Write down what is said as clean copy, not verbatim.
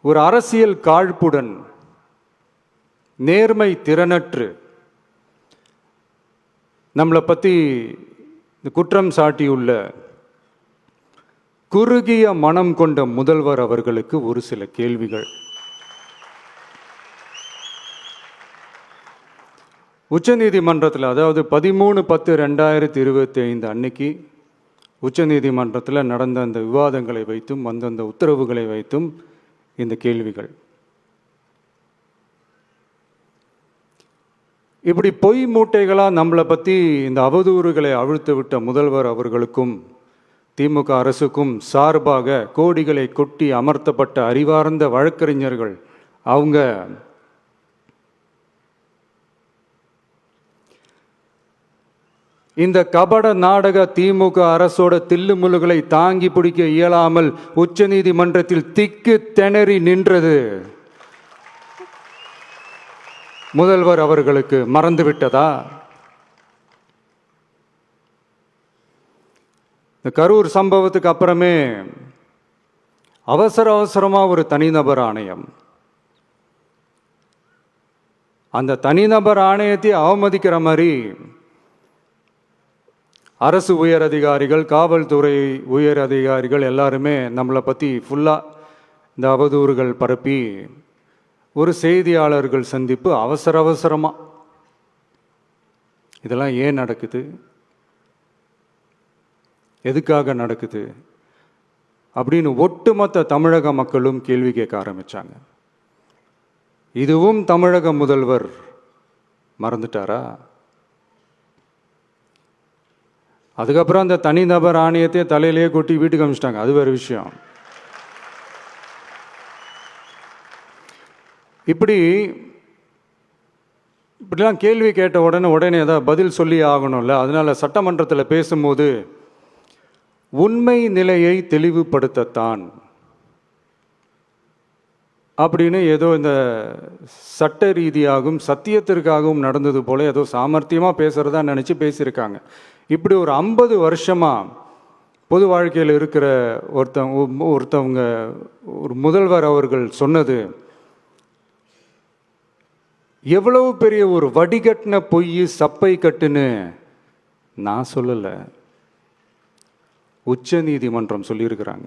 ஒரு அரசியல் காழ்ப்புடன் நேர்மை திறனற்று நம்மளை பற்றி குற்றம் சாட்டியுள்ள குறுகிய மனம் கொண்ட முதல்வர் அவர்களுக்கு ஒரு சில கேள்விகள். உச்சநீதிமன்றத்தில், அதாவது 13/10/2025 அன்னைக்கு உச்சநீதிமன்றத்தில் நடந்த அந்த விவாதங்களை வைத்தும் அந்தந்த உத்தரவுகளை வைத்தும் இந்த கேள்விகள். இப்படி பொய் மூட்டைகளாக நம்மளை பற்றி இந்த அவதூறுகளை அவிழ்த்து விட்ட முதல்வர் அவர்களுக்கும் திமுக அரசுக்கும் சார்பாக கோடிகளை கொட்டி அமர்த்தப்பட்ட அறிவார்ந்த வழக்கறிஞர்கள் அவங்க இந்த கபட நாடக திமுக அரசோட தில்லுமுல்லுகளை தாங்கி பிடிக்க இயலாமல் உச்ச நீதிமன்றத்தில் திக்கு திணறி நின்றது முதல்வர் அவர்களுக்கு மறந்துவிட்டதா? இந்த கரூர் சம்பவத்துக்கு அப்புறமே அவசரமா ஒரு தனிநபர் ஆணையம், அந்த தனிநபர் ஆணையத்தை அவமதிக்கிற மாதிரி அரசு உயர் அதிகாரிகள், காவல்துறை உயர் அதிகாரிகள் எல்லாருமே நம்மளை பற்றி ஃபுல்லாக இந்த அவதூறுகள் பரப்பி ஒரு செய்தியாளர்கள் சந்திப்பு அவசரமாக. இதெல்லாம் ஏன் நடக்குது? எதுக்காக நடக்குது அப்படின்னு ஒட்டுமொத்த தமிழக மக்களும் கேள்வி கேட்க ஆரம்பித்தாங்க. இதுவும் தமிழக முதல்வர் மறந்துட்டாரா? அதுக்கப்புறம் அந்த தனிநபர் ஆணையத்தை தலையிலேயே கொட்டி வீட்டுக்கு அனுப்பிச்சிட்டாங்க. அது வேறு விஷயம். இப்படிலாம் கேள்வி கேட்ட உடனே ஏதாவது பதில் சொல்லி ஆகணும்ல. அதனால சட்டமன்றத்தில் பேசும்போது உண்மை நிலையை தெளிவுபடுத்தத்தான் அப்படின்னு ஏதோ இந்த சட்ட ரீதியாகவும் சத்தியத்திற்காகவும் நடந்தது போல ஏதோ சாமர்த்தியமாக பேசுகிறதா நினச்சி பேசியிருக்காங்க. இப்படி ஒரு 50 வருஷமாக பொது வாழ்க்கையில் இருக்கிற ஒருத்தவங்க ஒரு முதல்வர் அவர்கள் சொன்னது எவ்வளவு பெரிய ஒரு வடிகட்டின பொய், சப்பை கட்டுன்னு நான் சொல்லலை, உச்ச நீதிமன்றம் சொல்லியிருக்கிறாங்க.